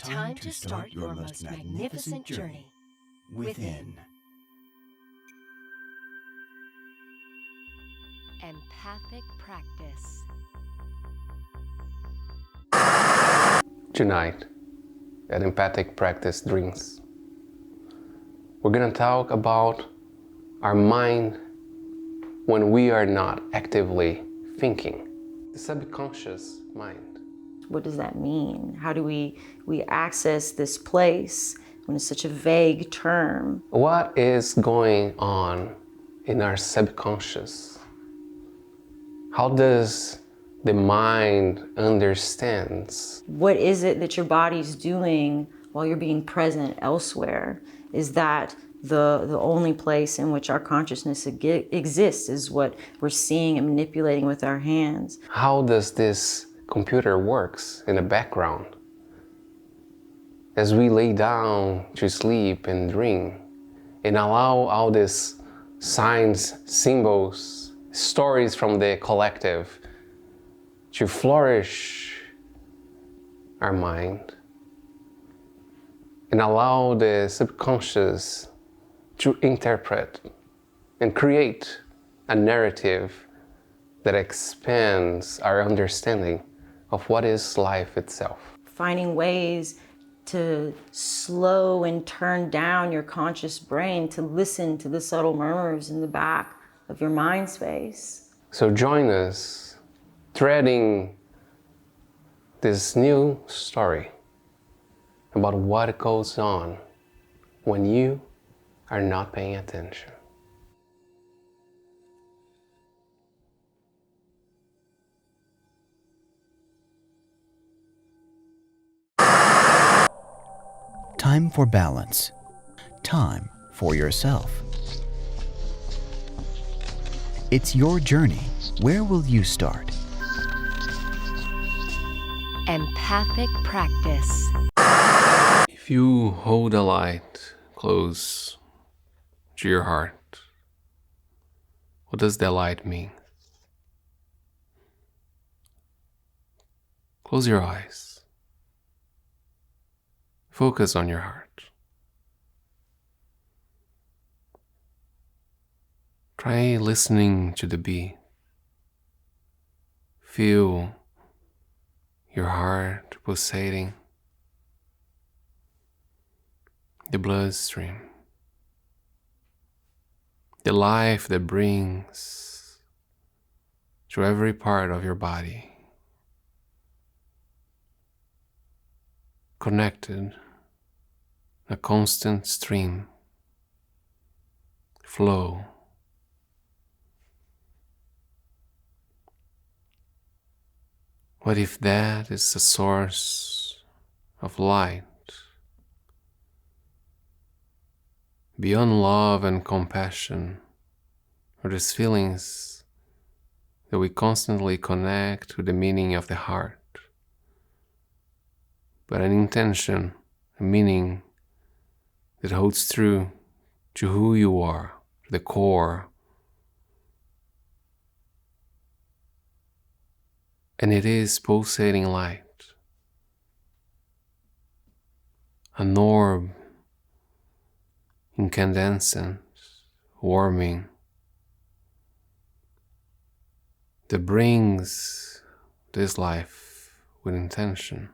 time to start your most magnificent journey within. Empathic practice. Tonight, at Empathic Practice Drinks, we're going to talk about our mind when we are not actively thinking. The subconscious mind. What does that mean? How do we access this place when it's such a vague term? What is going on in our subconscious? How does the mind understands? What is it that your body's doing while you're being present elsewhere? Is that the only place in which our consciousness exists is what we're seeing and manipulating with our hands? How does this computer works in the background? As we lay down to sleep and dream and allow all these signs, symbols, stories from the collective to flourish our mind and allow the subconscious to interpret and create a narrative that expands our understanding of what is life itself. Finding ways to slow and turn down your conscious brain to listen to the subtle murmurs in the back of your mind space. So join us threading this new story about what goes on when you are not paying attention. Time for balance. Time for yourself. It's your journey. Where will you start? Empathic practice. If you hold a light close to your heart, what does that light mean? Close your eyes. Focus on your heart. Try listening to the beat. Feel your heart pulsating, the bloodstream, the life that brings to every part of your body, connected, a constant stream, flow. What if that is the source of light? Beyond love and compassion, or these feelings that we constantly connect to the meaning of the heart, but an intention, a meaning that holds true to who you are, to the core. And it is pulsating light, an orb, incandescent, warming, that brings this life with intention,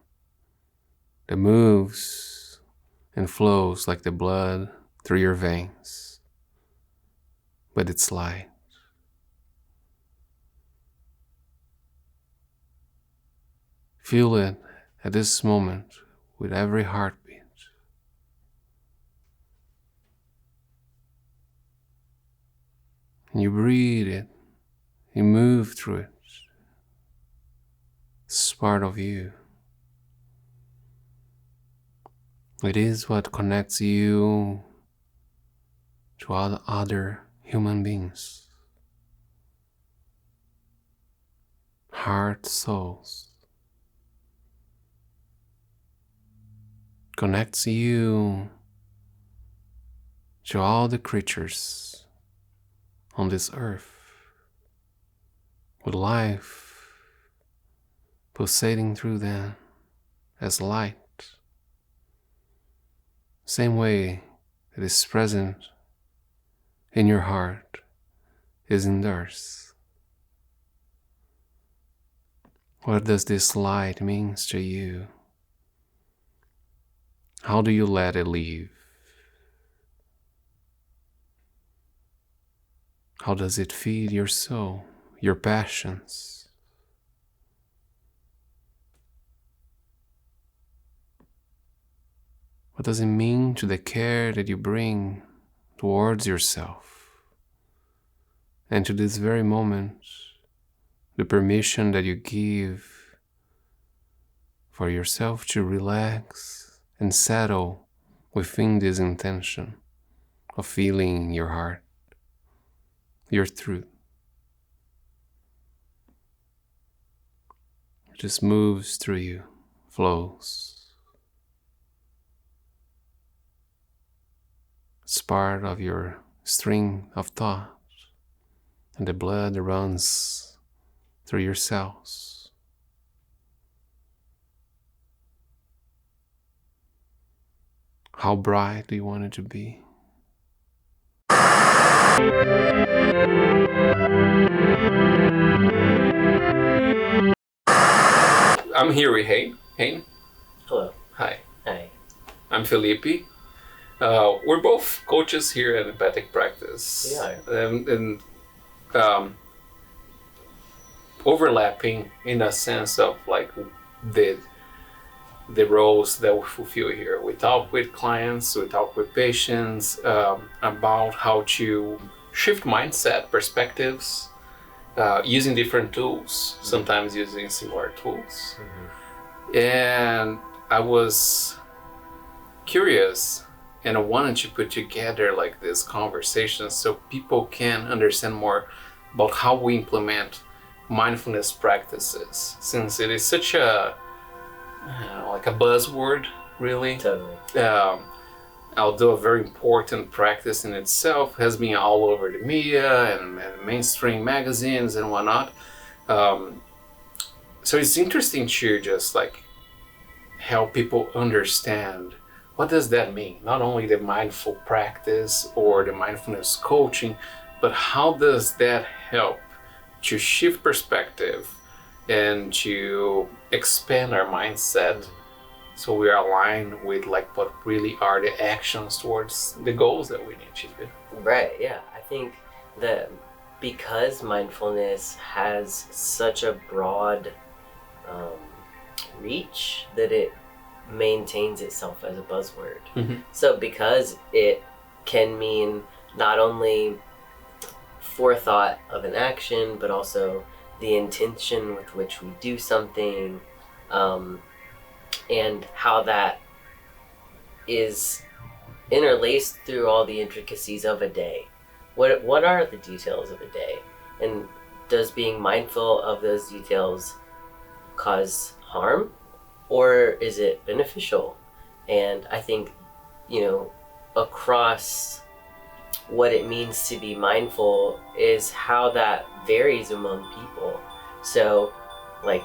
that moves and flows like the blood through your veins, but it's light. Feel it at this moment with every heartbeat. And you breathe it, you move through it. It's part of you. It is what connects you to other human beings, heart, souls. Connects you to all the creatures on this earth, with life pulsating through them as light, same way that is present in your heart is in theirs. What does this light mean to you? How do you let it live? How does it feed your soul, your passions? What does it mean to the care that you bring towards yourself? And to this very moment, the permission that you give for yourself to relax and settle within this intention of feeling your heart, your truth. It just moves through you, flows. It's part of your string of thought, and the blood runs through your cells. How bright do you want it to be? I'm here with Hein. Hello. Hi. Hi. I'm Felipe. We're both coaches here at Empathic Practice. Yeah. And overlapping in a sense of like the roles that we fulfill here. We talk with clients, we talk with patients about how to shift mindset perspectives using different tools, sometimes using similar tools. And I was curious and I wanted to put together like this conversation so people can understand more about how we implement mindfulness practices, since it is such a like a buzzword, really. Totally. Although a very important practice in itself, has been all over the media and mainstream magazines and whatnot. So it's interesting to just like help people understand what does that mean? Not only the mindful practice or the mindfulness coaching, but how does that help to shift perspective and to expand our mindset so we are aligned with like what really are the actions towards the goals that we need to achieve. Right, yeah. I think that because mindfulness has such a broad reach that it maintains itself as a buzzword. So because it can mean not only forethought of an action, but also the intention with which we do something, and how that is interlaced through all the intricacies of a day. What are the details of a day? And does being mindful of those details cause harm, or is it beneficial? And I think, across what it means to be mindful is how that varies among people. So like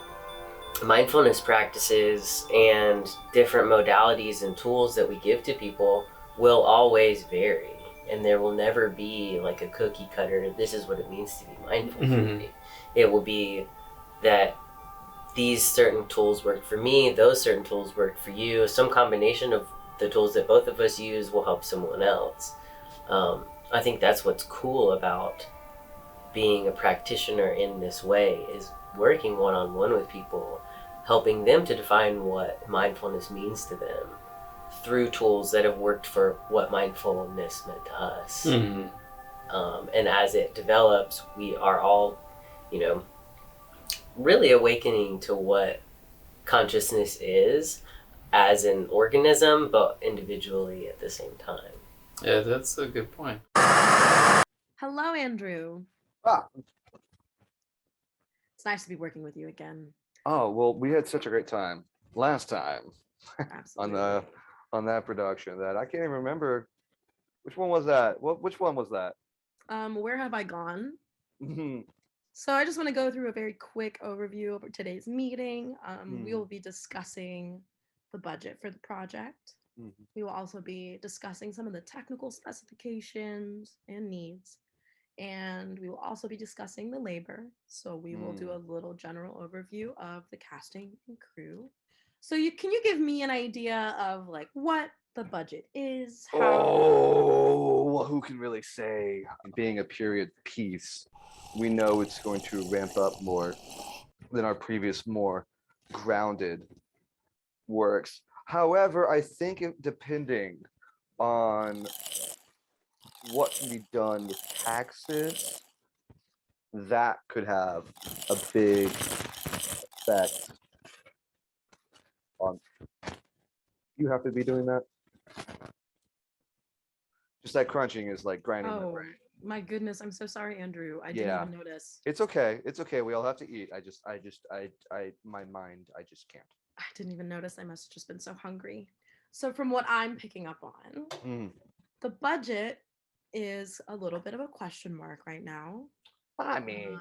mindfulness practices and different modalities and tools that we give to people will always vary, and there will never be like a cookie cutter, this is what it means to be mindful for me. It will be that these certain tools work for me, those certain tools work for you, some combination of the tools that both of us use will help someone else. I think that's what's cool about being a practitioner in this way, is working one-on-one with people, helping them to define what mindfulness means to them through tools that have worked for what mindfulness meant to us. And as it develops, we are all, really awakening to what consciousness is as an organism, but individually at the same time. Yeah, that's a good point. Hello, Andrew. Ah, It's nice to be working with you again. oh, well, we had such a great time last time on Absolutely. on that production that I can't even remember which one was that. Which one was that? Where have I gone? Mhm. So I just want to go through a very quick overview of today's meeting. We Mm. will be discussing the budget for the project. Mhm. We will also be discussing some of the technical specifications and needs. And we will also be discussing the labor. So we will do a little general overview of the casting and crew. So can you give me an idea of like what the budget is? How Oh, well, who can really say? Being a period piece, we know it's going to ramp up more than our previous, more grounded works. However, I think depending on what can be done with taxes, that could have a big effect on. You have to be doing that. Just that crunching is like grinding my Oh brain. my goodness, I'm so sorry, Andrew. I didn't Yeah. even notice. It's okay. It's okay. We all have to eat. My mind, I just can't. I didn't even notice. I must have just been so hungry. So from what I'm picking up on, Mm. the budget is a little bit of a question mark right now. I mean,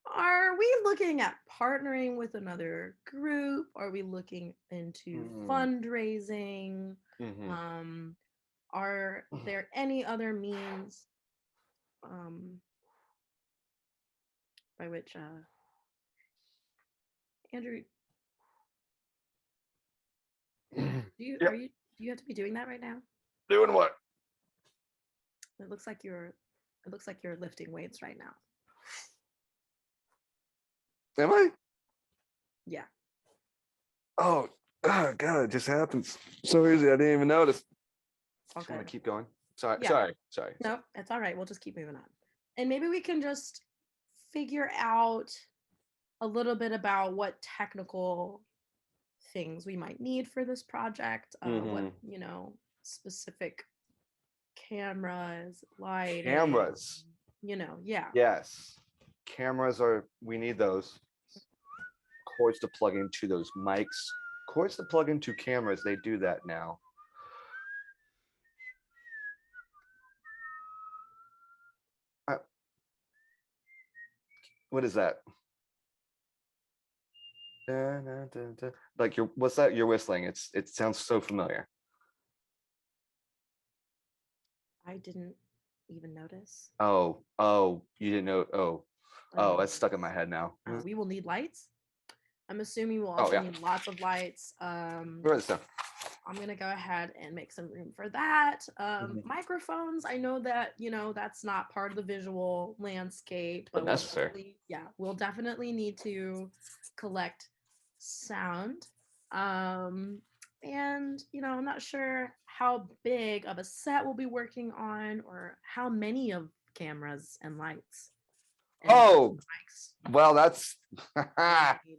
Are we looking at partnering with another group? Are we looking into fundraising? Mhm. Are there any other means by which Andrew, Yep. do you have to be doing that right now? Doing what? It looks like you're lifting weights right now. Am I? Yeah. Oh, God, it just happens so easy. I didn't even notice. Just want Okay. to keep going. Sorry, Yeah. sorry. No, it's all right. We'll just keep moving on. And maybe we can just figure out a little bit about what technical things we might need for this project, what, specific cameras, lighting, Cameras. Yeah. Yes. Cameras we need those. Cords to plug into those mics. Cords to plug into cameras, they do that now. What is that? Like what's that? You're whistling. It sounds so familiar. I didn't even notice. Oh, you didn't know. That's stuck in my head now. We will need lights. I'm assuming we'll Oh, also yeah. need lots of lights. Where is stuff? I'm gonna go ahead and make some room for that. Microphones, I know that that's not part of the visual landscape, But necessary. We'll definitely need to collect sound. And I'm not sure how big of a set we'll be working on or how many of cameras and lights. And Oh, mics well, that's we need.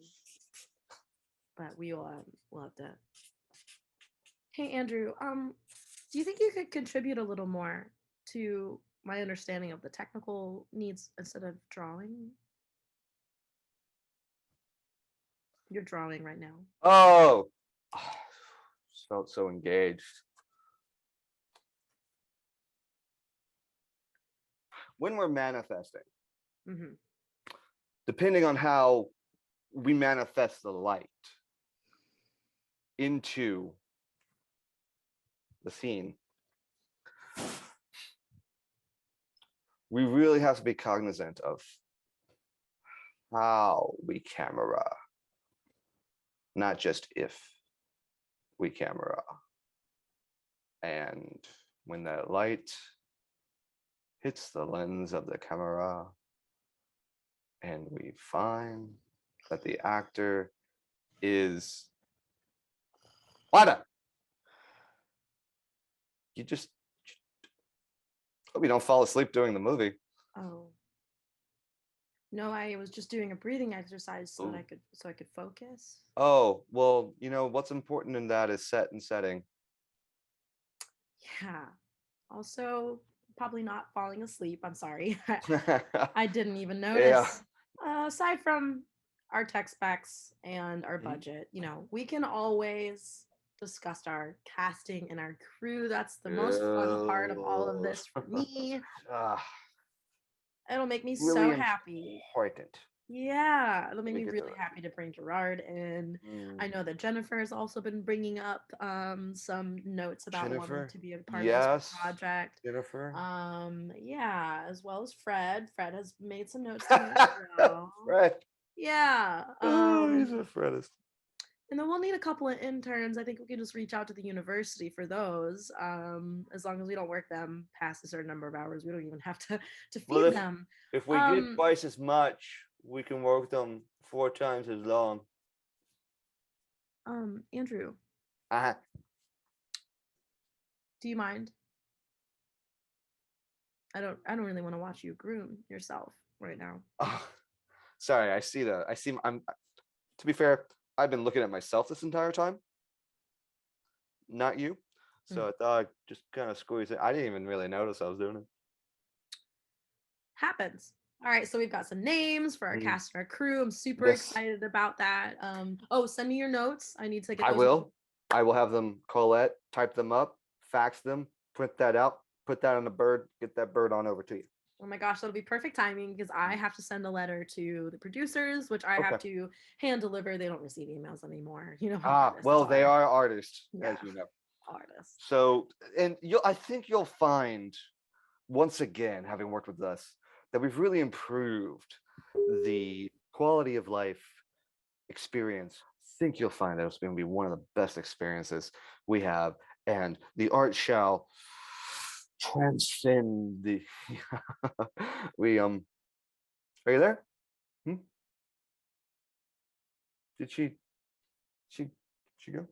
But we'll have to. Hey Andrew, do you think you could contribute a little more to my understanding of the technical needs instead of drawing? You're drawing right now. oh. Just felt so engaged. When we're manifesting, depending on how we manifest the light into the scene, we really have to be cognizant of how we camera, not just if we camera. And when that light hits the lens of the camera and we find that the actor is Wada, you just hope you don't fall asleep during the movie. Oh. No, I was just doing a breathing exercise so that I could focus. Oh, well, what's important in that is set and setting. Yeah. Also, probably not falling asleep. I'm sorry. I didn't even notice. Yeah. Aside from our tech specs and our budget, we can always discuss our casting and our crew. That's the most fun part of all of this for me. It'll make me Really so happy. important. Yeah, it'll Let make me me get really that. happy to bring Gerard in. I Mm. know that Jennifer has also been bringing up some notes about wanting Jennifer? to be a part of this Yes. project. Jennifer? Yeah, as well as Fred. Fred has made some notes to me as well. Fred. Yeah. Oh, he's a Fredist. And then we'll need a couple of interns. I think we can just reach out to the university for those. As long as we don't work them past a certain number of hours, we don't even have to Well, feed them. if we get twice as much, we can work them 4 times as long. Andrew, Uh-huh. do you mind? I don't really want to watch you groom yourself right now. Oh, sorry, I see that. I'm to be fair, I've been looking at myself this entire time, not you. So I thought I'd just kind of squeeze it. I didn't even really notice I was doing it. Happens. All right, so we've got some names for our Mhm. cast and our crew. I'm super Yes. excited about that. Oh, send me your notes. I need to get I those. will. I will have them Colette type them up, fax them, print that out, put that on a bird, get that bird on over to you. Oh my gosh, that'll be perfect timing because I have to send a letter to the producers, which I have Okay. to hand deliver. They don't receive emails anymore. You know how Ah, artists well, they are artists, Yeah. as you know. Artists. So, and I think you'll find, once again, having worked with us, that we've really improved the quality of life experience. I think you'll find that it's going to be one of the best experiences we have, and the art shall transcend the. We Are you there? Did she go?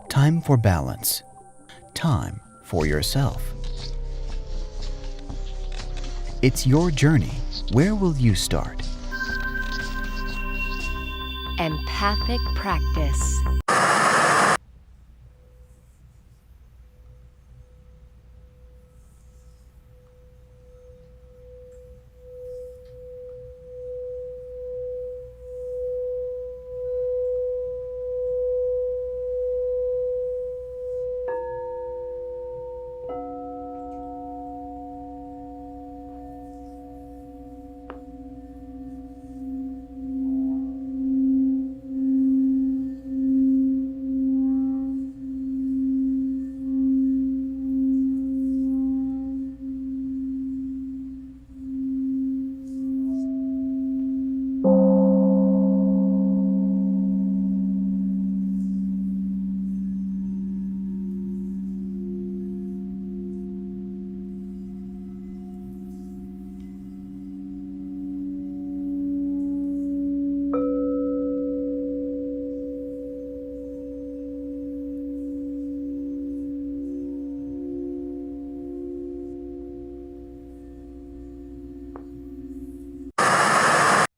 Time for balance. Time for yourself. It's your journey. Where will you start? Empathic practice.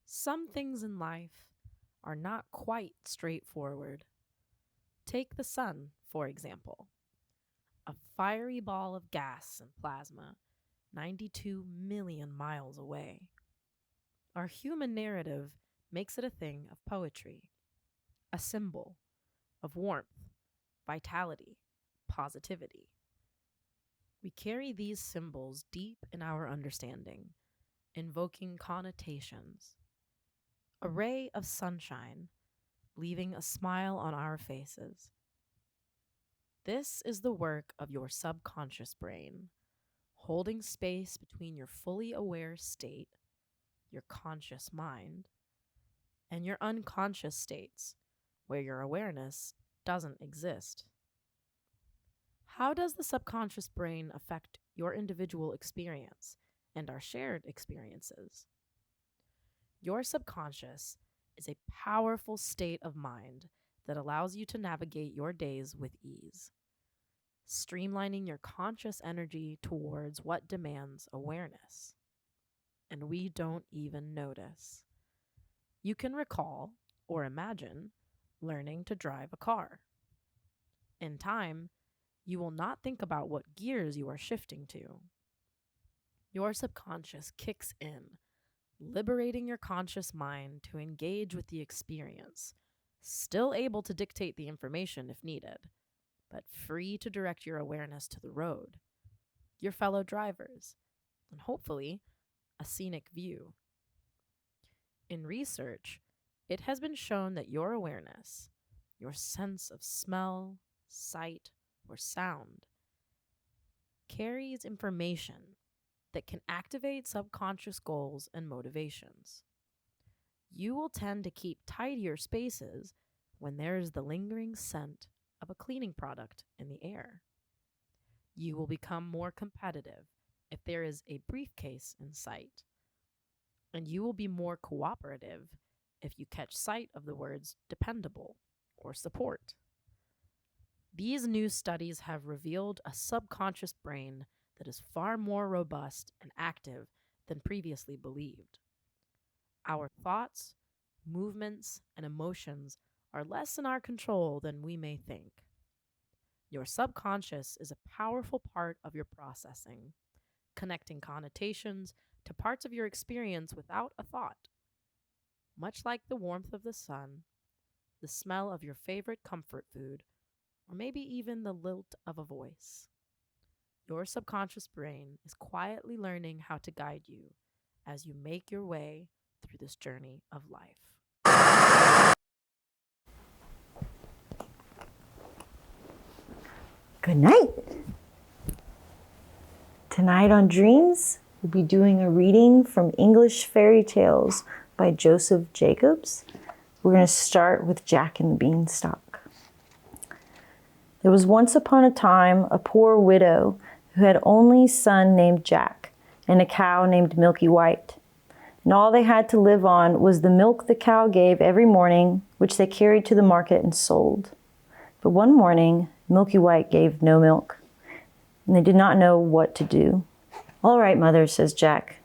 Some things in life are not quite straightforward. Take the sun, for example. A fiery ball of gas and plasma, 92 million miles away. Our human narrative makes it a thing of poetry, a symbol of warmth, vitality, positivity. We carry these symbols deep in our understanding, invoking connotations. A ray of sunshine, leaving a smile on our faces. This is the work of your subconscious brain, holding space between your fully aware state, your conscious mind, and your unconscious states, where your awareness doesn't exist. How does the subconscious brain affect your individual experience and our shared experiences? Your subconscious is a powerful state of mind that allows you to navigate your days with ease, streamlining your conscious energy towards what demands awareness. And we don't even notice. You can recall or imagine learning to drive a car. In time, you will not think about what gears you are shifting to. Your subconscious kicks in, liberating your conscious mind to engage with the experience, still able to dictate the information if needed, but free to direct your awareness to the road, your fellow drivers, and hopefully a scenic view. In research, it has been shown that your awareness, your sense of smell, sight, or sound, carries information that can activate subconscious goals and motivations. You will tend to keep tidier spaces when there is the lingering scent of a cleaning product in the air. You will become more competitive if there is a briefcase in sight. And you will be more cooperative if you catch sight of the words dependable or support. These new studies have revealed a subconscious brain that is far more robust and active than previously believed. Our thoughts, movements, and emotions are less in our control than we may think. Your subconscious is a powerful part of your processing, connecting connotations to parts of your experience without a thought. Much like the warmth of the sun, the smell of your favorite comfort food, or maybe even the lilt of a voice. Your subconscious brain is quietly learning how to guide you as you make your way through this journey of life. Good night. Tonight on Dreams, we'll be doing a reading from English Fairy Tales by Joseph Jacobs. We're going to start with Jack and the Beanstalk. There was once upon a time a poor widow who had only son named Jack and a cow named Milky White. And all they had to live on was the milk the cow gave every morning, which they carried to the market and sold. But one morning, Milky White gave no milk, and they did not know what to do. "All right, mother," says Jack.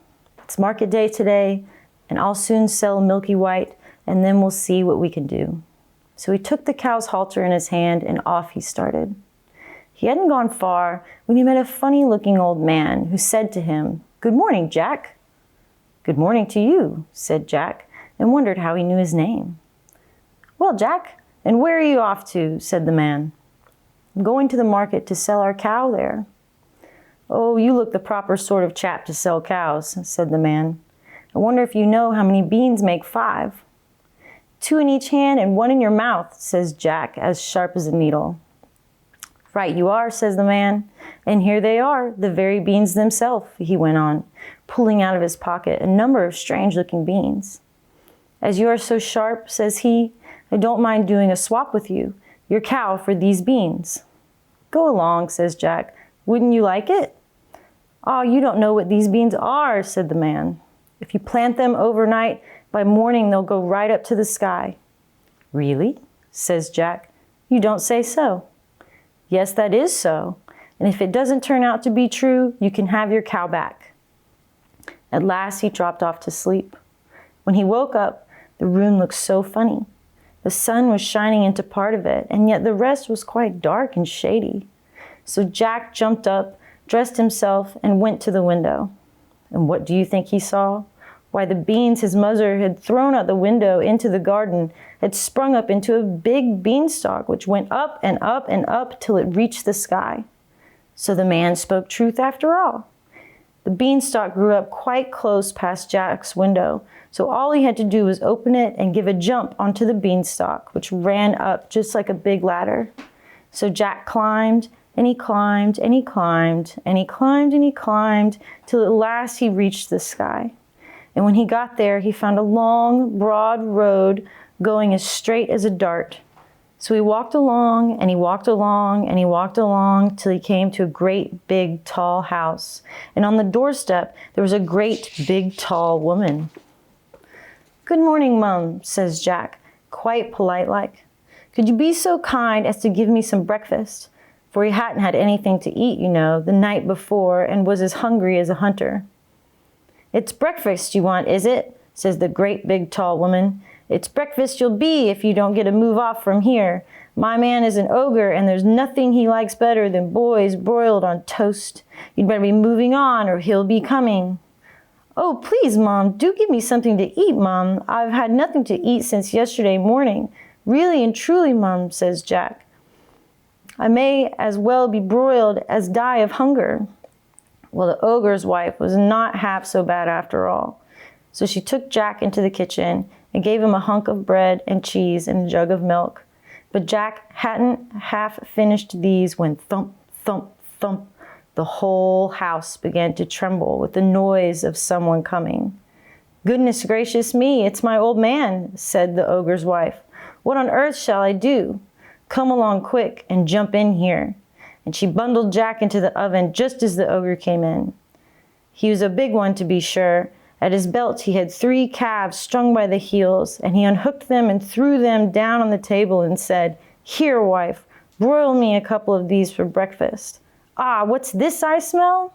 "It's market day today, and I'll soon sell Milky White, and then we'll see what we can do." So he took the cow's halter in his hand, and off he started. He hadn't gone far when he met a funny-looking old man who said to him, "Good morning, Jack." "Good morning to you," said Jack, and wondered how he knew his name. "Well, Jack, and where are you off to?" said the man. "I'm going to the market to sell our cow there." "Oh, you look the proper sort of chap to sell cows," said the man. "I wonder if you know how many beans make 5. "2 in each hand and 1 in your mouth," says Jack, as sharp as a needle. "Right you are," says the man, "and here they are, the very beans themselves," he went on, pulling out of his pocket a number of strange-looking beans. "As you are so sharp," says he, "I don't mind doing a swap with you, your cow for these beans." "Go along," says Jack. "Wouldn't you like it?" "Oh, you don't know what these beans are," said the man. "If you plant them overnight, by morning they'll go right up to the sky." "Really?" says Jack. "You don't say so." "Yes, that is so. And if it doesn't turn out to be true, you can have your cow back." At last he dropped off to sleep. When he woke up, the room looked so funny. The sun was shining into part of it, and yet the rest was quite dark and shady. So Jack jumped up, dressed himself, and went to the window. And what do you think he saw? Why, the beans his mother had thrown out the window into the garden had sprung up into a big beanstalk, which went up and up and up till it reached the sky. So the man spoke truth after all. The beanstalk grew up quite close past Jack's window, so all he had to do was open it and give a jump onto the beanstalk, which ran up just like a big ladder. So Jack climbed, and he climbed, and he climbed, and he climbed, and he climbed, till at last he reached the sky. And when he got there, he found a long, broad road going as straight as a dart. So he walked along, and he walked along, and he walked along, till he came to a great, big, tall house. And on the doorstep, there was a great, big, tall woman. "Good morning, Mum," says Jack, quite polite-like. "Could you be so kind as to give me some breakfast?" For he hadn't had anything to eat, you know, the night before, and was as hungry as a hunter. "It's breakfast you want, is it?" says the great big tall woman. "It's breakfast you'll be if you don't get a move off from here. My man is an ogre, and there's nothing he likes better than boys broiled on toast. You'd better be moving on, or he'll be coming." "Oh, please, Mom, do give me something to eat, Mom. I've had nothing to eat since yesterday morning. Really and truly, Mom," says Jack. "I may as well be broiled as die of hunger." Well, the ogre's wife was not half so bad after all. So she took Jack into the kitchen and gave him a hunk of bread and cheese and a jug of milk. But Jack hadn't half finished these when thump, thump, thump, the whole house began to tremble with the noise of someone coming. "Goodness gracious me, it's my old man," said the ogre's wife. "What on earth shall I do? Come along quick and jump in here." And she bundled Jack into the oven just as the ogre came in. He was a big one, to be sure. At his belt he had 3 calves strung by the heels, and he unhooked them and threw them down on the table and said, "Here, wife, broil me a couple of these for breakfast. Ah, what's this I smell?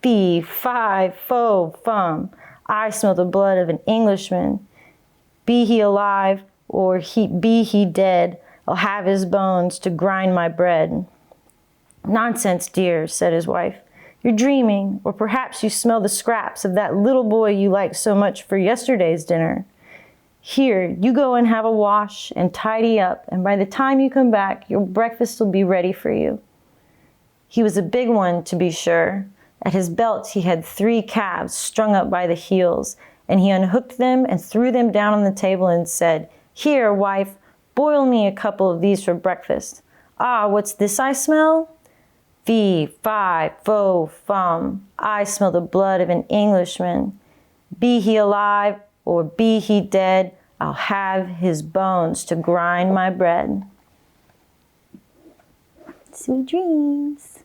Fee, fi, fo, fum. I smell the blood of an Englishman. Be he alive or be he dead, I'll have his bones to grind my bread." "Nonsense, dear," said his wife. "You're dreaming, or perhaps you smell the scraps of that little boy you liked so much for yesterday's dinner. Here, you go and have a wash and tidy up, and by the time you come back, your breakfast will be ready for you." He was a big one, to be sure. At his belt he had 3 calves strung up by the heels, and he unhooked them and threw them down on the table and said, "Here, wife, boil me a couple of these for breakfast. Ah, what's this I smell? Fee, fi, fo, fum. I smell the blood of an Englishman. Be he alive or be he dead, I'll have his bones to grind my bread." Sweet dreams.